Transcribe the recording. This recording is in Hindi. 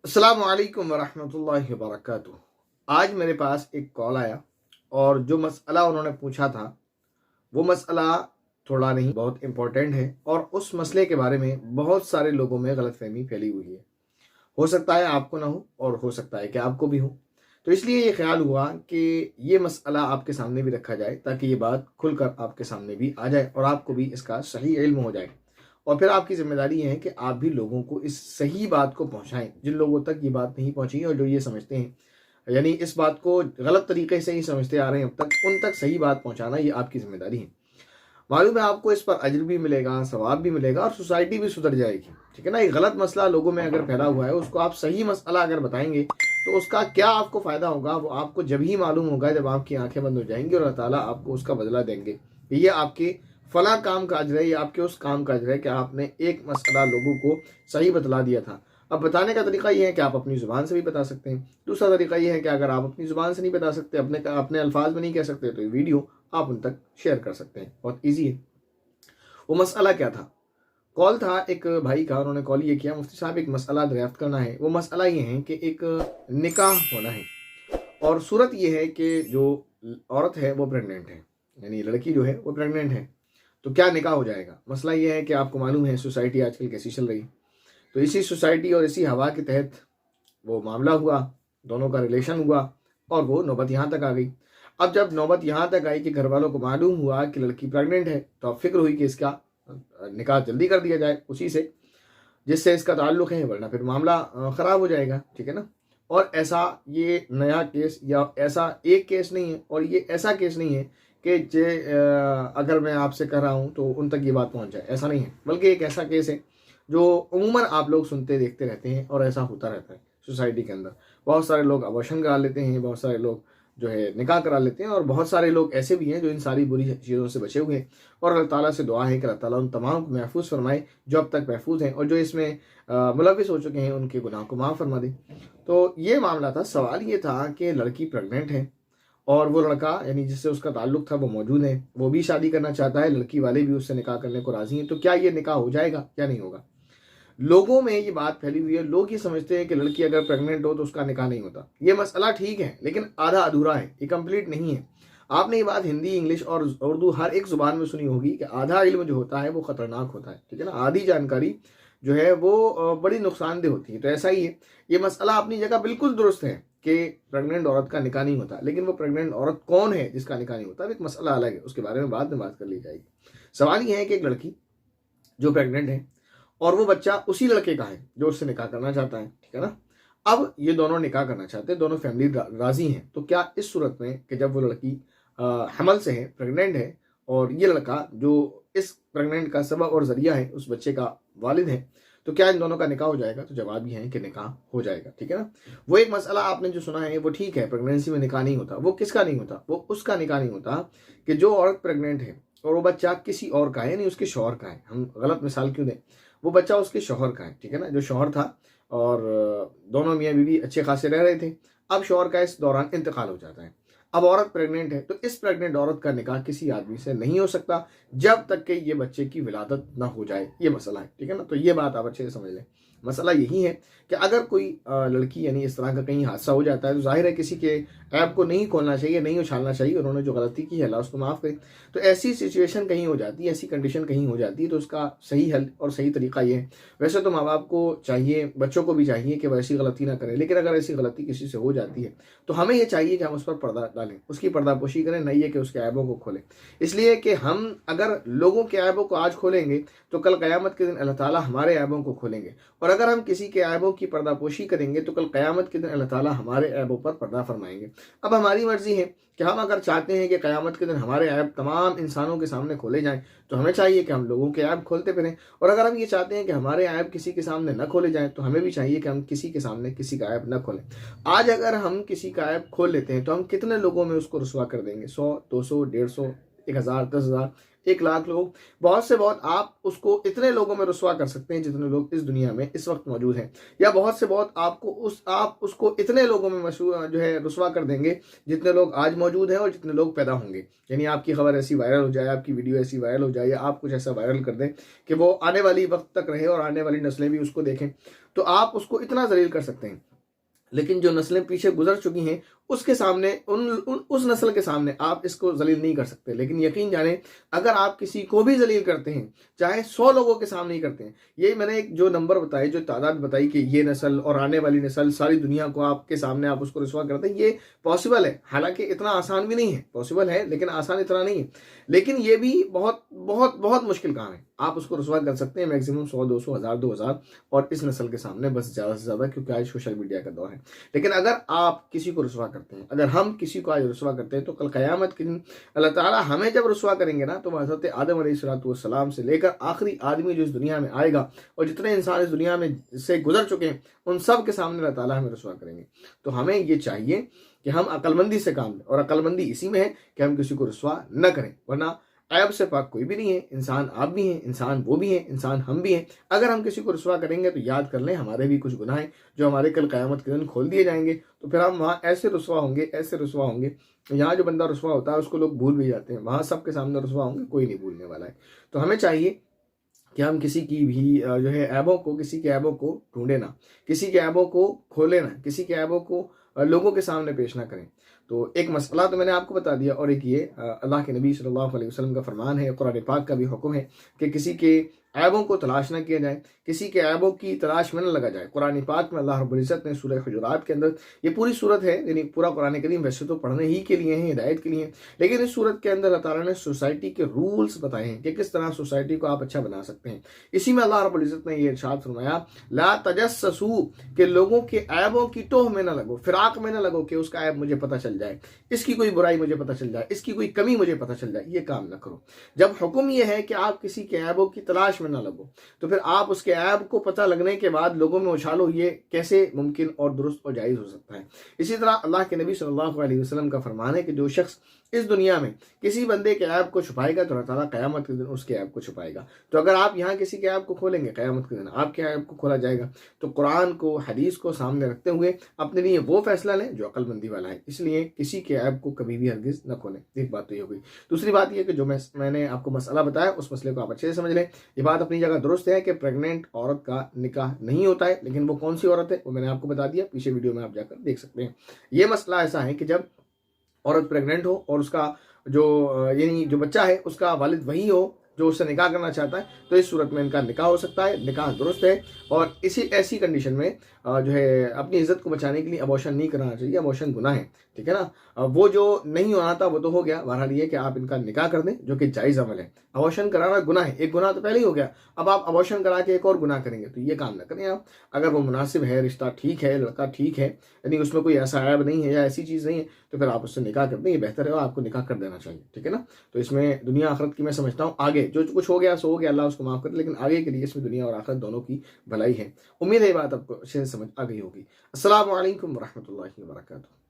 अस्सलामु अलैकुम वरहमतुल्लाहि वबरकातुहू। आज मेरे पास एक कॉल आया और जो मसला उन्होंने पूछा था वो मसला थोड़ा नहीं बहुत इम्पोर्टेंट है और उस मसले के बारे में बहुत सारे लोगों में गलतफहमी फैली हुई है। हो सकता है आपको ना हो और हो सकता है कि आपको भी हो। तो इसलिए ये ख्याल हुआ कि ये मसला आपके सामने भी रखा जाए ताकि ये बात खुलकर आपके सामने भी आ जाए और आपको भी इसका सही इल्म हो जाए। और फिर आपकी ज़िम्मेदारी है कि आप भी लोगों को इस सही बात को पहुँचाएँ, जिन लोगों तक ये बात नहीं पहुँची है और जो ये समझते हैं, यानी इस बात को गलत तरीके से ही समझते आ रहे हैं अब तक, उन तक सही बात पहुँचाना ये आपकी ज़िम्मेदारी है। मालूम है आपको इस पर अज्र भी मिलेगा, सवाब भी मिलेगा और सोसाइटी भी सुधर जाएगी। ठीक है ना? एक गलत मसला लोगों में अगर फैला हुआ है, उसको आप सही मसला अगर बताएँगे, तो उसका क्या आपको फ़ायदा होगा, वो आपको जब ही मालूम होगा जब आपकी आँखें बंद हो जाएँगी और अल्लाह ताला आपको उसका बदला देंगे। ये आपके फला काम का अज्र है, ये आपके उस काम का अज्र है कि आपने एक मसला लोगों को सही बतला दिया था। अब बताने का तरीका ये है कि आप अपनी ज़ुबान से भी बता सकते हैं। दूसरा तरीका ये है कि अगर आप अपनी ज़ुबान से नहीं बता सकते, अपने अल्फाज में नहीं कह सकते, तो ये वीडियो आप उन तक शेयर कर सकते हैं। बहुत ईज़ी है। वो मसला क्या था? कॉल था एक भाई का, उन्होंने कॉल ये किया, मुफ्ती साहब एक मसला दरियाफ्त करना है। वो मसला ये है कि एक निकाह होना है और सूरत ये है कि जो औरत है वो प्रेग्नेंट है, यानी लड़की जो है वो प्रेग्नेंट है। तो क्या निकाह हो जाएगा? मसला ये है कि आपको मालूम है सोसाइटी आजकल कैसी चल रही। तो इसी सोसाइटी और इसी हवा के तहत वो मामला हुआ, दोनों का रिलेशन हुआ और वो नौबत यहाँ तक आ गई। अब जब नौबत यहाँ तक आई कि घर वालों को मालूम हुआ कि लड़की प्रेग्नेंट है, तो अब फिक्र हुई कि इसका निकाह जल्दी कर दिया जाए उसी से जिससे इसका ताल्लुक है, वरना फिर मामला ख़राब हो जाएगा। ठीक है ना? और ऐसा ये नया केस या ऐसा एक केस नहीं है और ये ऐसा केस नहीं है कि अगर मैं आपसे कह रहा हूँ तो उन तक ये बात पहुँच जाए, ऐसा नहीं है। बल्कि एक ऐसा केस है जो अमूमन आप लोग सुनते देखते रहते हैं और ऐसा होता रहता है सोसाइटी के अंदर। बहुत सारे लोग अबॉर्शन करा लेते हैं, बहुत सारे लोग जो है निकाह करा लेते हैं और बहुत सारे लोग ऐसे भी हैं जो इन सारी बुरी चीज़ों से बचे हुए हैं। और अल्लाह ताला से दुआ है कि अल्लाह ताला उन तमाम को महफूज फरमाए जो अब तक महफूज हैं और जो इसमें मुलविस हो चुके हैं उनके गुनाह को माफ़ फरमा दे। तो ये मामला था। सवाल ये था कि लड़की प्रेग्नेंट है और वो लड़का यानी जिससे उसका ताल्लुक था वो मौजूद है, वो भी शादी करना चाहता है, लड़की वाले भी उससे निकाह करने को राज़ी हैं। तो क्या ये निकाह हो जाएगा या नहीं होगा? लोगों में ये बात फैली हुई है। लोग ये समझते हैं कि लड़की अगर प्रेग्नेंट हो तो उसका निकाह नहीं होता। ये मसला ठीक है लेकिन आधा अधूरा है, ये कंप्लीट नहीं है। आपने ये बात हिंदी, इंग्लिश और उर्दू हर एक ज़ुबान में सुनी होगी कि आधा इल्म जो होता है वो ख़तरनाक होता है। ठीक है ना? आधी जानकारी जो है वो बड़ी नुकसानदेह होती है। तो ऐसा ही है, ये मसला अपनी जगह बिल्कुल दुरुस्त है कि प्रेग्नेंट औरत का निकाह नहीं होता, लेकिन वो प्रेग्नेंट औरत कौन है जिसका निकाह नहीं होता, एक मसला अलग है, उसके बारे में बाद में बात कर ली जाएगी। सवाल ये है कि एक लड़की जो प्रेग्नेंट है और वो बच्चा उसी लड़के का है जो उससे निकाह करना चाहता है। ठीक है ना? अब ये दोनों निकाह करना चाहते हैं, दोनों फैमिली राजी हैं। तो क्या इस सूरत में कि जब वो लड़की हमल से है, प्रेग्नेंट है और ये लड़का जो इस प्रेग्नेंट का सबब और जरिया है, उस बच्चे का वालिद है, तो क्या इन दोनों का निकाह हो जाएगा? तो जवाब ये है कि निकाह हो जाएगा। ठीक है ना? वो एक मसला आपने जो सुना है वो ठीक है, प्रेगनेंसी में निकाह नहीं होता। वो किसका नहीं होता? वो उसका निकाह नहीं होता कि जो औरत प्रेग्नेंट है और वो बच्चा किसी और का है, यानी उसके शौहर का है। हम गलत मिसाल क्यों दें? वो बच्चा उसके शौहर का है। ठीक है ना? जो शौहर था और दोनों मियाँ बीवी अच्छे खासे रह रहे थे, अब शौहर का इस दौरान इंतकाल हो जाता है। अब औरत प्रेग्नेंट है, तो इस प्रेग्नेंट औरत का निकाह किसी आदमी से नहीं हो सकता जब तक कि ये बच्चे की विलादत ना हो जाए। ये मसला है। ठीक है ना? तो ये बात आप अच्छे से समझ लें। मसला यही है कि अगर कोई लड़की यानी इस तरह का कहीं हादसा हो जाता है तो जाहिर है किसी के ऐप को नहीं खोलना चाहिए, नहीं उछालना चाहिए। उन्होंने जो गलती की है अल्लाह उसको माफ़ करे। तो ऐसी सिचुएशन कहीं हो जाती है, ऐसी कंडीशन कहीं हो जाती है, तो उसका सही हल और सही तरीका ये है। वैसे तो माँ बाप को चाहिए, बच्चों को भी चाहिए कि वैसी गलती ना करें, लेकिन अगर ऐसी गलती किसी से हो जाती है तो हमें ये चाहिए कि हम उस पर पर्दा डालें, उसकी पर्दापोशी करें, नहीं है कि उसके ऐबों को खोलें। इसलिए कि हम अगर लोगों के ऐबों को आज खोलेंगे तो कल क़यामत के दिन अल्लाह ताला हमारे ऐबों को खोलेंगे, और अगर हम किसी के ऐबों की पर्दापोशी करेंगे तो कल क़यामत के दिन अल्लाह ताला हमारे ऐबों पर पर्दा फरमाएंगे। अब हमारी मर्जी है कि हम अगर चाहते हैं कि क़यामत के दिन हमारे ऐब तमाम इंसानों के सामने खोले जाएं, तो हमें चाहिए कि हम लोगों के ऐब खोलते फिरें। और अगर हम ये चाहते हैं कि हमारे ऐब किसी के सामने न खोले जाएं, तो हमें भी चाहिए कि हम किसी के सामने किसी का ऐब न खोलें। आज अगर हम किसी का ऐब खोल लेते हैं तो हम कितने लोगों में उसको रुसवा कर देंगे? 100, 200, 150, 1000, 10,000, 1,00,000 लोग। बहुत से बहुत आप उसको इतने लोगों में रुसवा कर सकते हैं जितने लोग इस दुनिया में इस वक्त मौजूद हैं, या बहुत से बहुत आप उसको इतने लोगों में मशहूर जो है रुसवा कर देंगे जितने लोग आज मौजूद हैं और जितने लोग पैदा होंगे। यानी आपकी खबर ऐसी वायरल हो जाए, आपकी वीडियो ऐसी वायरल हो जाए, या आप कुछ ऐसा वायरल कर दें कि वो आने वाली वक्त तक रहे और आने वाली नस्लें भी उसको देखें। तो आप उसको इतना जलील कर सकते हैं, लेकिन जो नस्लें पीछे गुजर चुकी हैं उसके सामने उस नस्ल के सामने आप इसको जलील नहीं कर सकते। लेकिन यकीन जाने, अगर आप किसी को भी जलील करते हैं, चाहे 100 लोगों के सामने ही करते हैं, ये मैंने एक जो नंबर बताए, जो तादाद बताई कि ये नस्ल और आने वाली नस्ल, सारी दुनिया को आपके सामने आप उसको रुसवा करते हैं, ये पॉसिबल है। हालांकि इतना आसान भी नहीं है, पॉसिबल है लेकिन आसान इतना नहीं है। लेकिन ये भी बहुत बहुत बहुत मुश्किल काम है। आप उसको रुसवा कर सकते हैं मैक्सिमम 100, 200, 1000, 2000 और इस नस्ल के सामने बस ज़्यादा से ज़्यादा, क्योंकि आज सोशल मीडिया का दौर है। लेकिन अगर आप किसी को रुसवा करते हैं, अगर हम किसी को आज रुसवा करते हैं, तो कल क़यामत के दिन अल्लाह ताला हमें जब रुसवा करेंगे ना, तो हज़रत आदम अलैहिस्सलाम से लेकर आखिरी आदमी जो इस दुनिया में आएगा और जितने इंसान इस दुनिया में से गुजर चुके हैं, उन सब के सामने अल्लाह ताला हमें रुसवा करेंगे। तो हमें ये चाहिए कि हम अक्लमंदी से काम लें, और अक्लमंदी इसी में है कि हम किसी को रुसवा न करें, वरना ऐब से पाक कोई भी नहीं है। इंसान आप भी हैं, इंसान वो भी हैं, इंसान हम भी हैं। अगर हम किसी को रुसवा करेंगे तो याद कर लें, हमारे भी कुछ गुनाह हैं जो हमारे कल क़यामत के दिन खोल दिए जाएंगे। तो फिर हम वहाँ ऐसे रुसवा होंगे, ऐसे रुसवा होंगे। यहाँ जो बंदा रुसवा होता है उसको लोग भूल भी जाते हैं, वहाँ सबके सामने रुसवा होंगे, कोई नहीं भूलने वाला है। तो हमें चाहिए कि हम किसी की भी जो है ऐबों को, किसी के ऐबों को ढूंढे ना, किसी के ऐबों को खोले ना, किसी के ऐबों को लोगों के सामने पेश ना करें। तो एक मसला तो मैंने आपको बता दिया, और एक ये अल्लाह के नबी सल्लल्लाहु अलैहि वसल्लम का फरमान है, कुरान पाक का भी हुक्म है कि किसी के ऐबों को तलाश न किया जाए, किसी के ऐबों की तलाश में न लगा जाए। कुरान पाक में अल्लाह रब्बुल इज़्ज़त ने सूरह हुजुरात के अंदर, ये पूरी सूरत है, यानी पूरा कुरान करीम वैसे तो पढ़ने ही के लिए है, हिदायत के लिए, लेकिन इस सूरत के अंदर अल्लाह ताला ने सोसाइटी के रूल्स बताए हैं कि किस तरह सोसाइटी को आप अच्छा बना सकते हैं। इसी में अल्लाह रब्बुल इज़्ज़त ने ये इरशाद फरमाया, ला तजस्ससू, के लोगों के ऐबों की टोह में न लगो, फिराक में न लगो कि उसका ऐब मुझे पता चल जाए, इसकी कोई बुराई मुझे पता चल जाए, इसकी कोई कमी मुझे पता चल जाए। ये काम न करो। जब हुक्म ये है कि आप किसी के ऐबों की तलाश में न लगो, तो फिर आप उसके ऐब को पता लगने के बाद लोगों में उछालो, ये कैसे मुमकिन और दुरुस्त और जायज़ हो सकता है। इसी तरह अल्लाह के नबी सल्लल्लाहु अलैहि वसल्लम का फरमान है कि जो शख्स इस दुनिया में किसी बंदे के ऐब को छुपाएगा तो अल्लाह ताला क़यामत के दिन उसके ऐब को छुपाएगा। तो अगर आप यहाँ किसी के ऐब को खोलेंगे, क़यामत के दिन आपके ऐब को खोला जाएगा। तो कुरान को, हदीस को सामने रखते हुए अपने लिए वो फैसला लें जो अक्लमंदी वाला है। इसलिए किसी के ऐब को कभी भी हरगिज़ न खोलें। एक बात तो ये हो गई। दूसरी बात यह कि जो मैंने आपको मसला बताया, उस मसले को आप अच्छे से समझ लें। ये बात अपनी जगह दुरुस्त है कि प्रेग्नेंट औरत का निकाह नहीं होता है, लेकिन वो कौन सी औरत है वो मैंने आपको बता दिया, पीछे वीडियो में आप जाकर देख सकते हैं। ये मसला ऐसा है कि जब औरत प्रेग्नेंट हो और उसका जो यानी जो बच्चा है उसका वालिद वही हो जो उससे निकाह करना चाहता है, तो इस सूरत में इनका निकाह हो सकता है, निकाह दुरुस्त है। और इसी ऐसी कंडीशन में जो है अपनी इज्जत को बचाने के लिए अबॉर्शन नहीं करना चाहिए। अबॉर्शन गुनाह है, ठीक है ना। वो जो नहीं होना था वो तो हो गया। बहरहाल ये कि आप इनका निकाह कर दें, जो कि जायज़ अमल है। अबॉर्शन कराना गुनाह है, एक गुनाह तो पहले ही हो गया, अब आप अबॉर्शन करा के एक और गुनाह करेंगे, तो ये काम ना करें आप। अगर वो मुनासिब है, रिश्ता ठीक है, लड़का ठीक है, यानी उसमें कोई ऐसा ऐब नहीं है या ऐसी चीज़ नहीं है, तो फिर आप उससे निकाह कर दें, ये बेहतर है। और आपको निकाह कर देना चाहिए, ठीक है ना। तो इसमें दुनिया आखिरत की मैं समझता हूँ, आगे जो कुछ हो गया सो हो गया, अल्लाह उसको माफ़ करे, लेकिन आगे के लिए इसमें दुनिया और आखिरत दोनों की भलाई है। उम्मीद है ये बात आपको अच्छे से समझ आ गई होगी। अस्सलामु अलैकुम वरहमतुल्लाहि वबरकातुहू।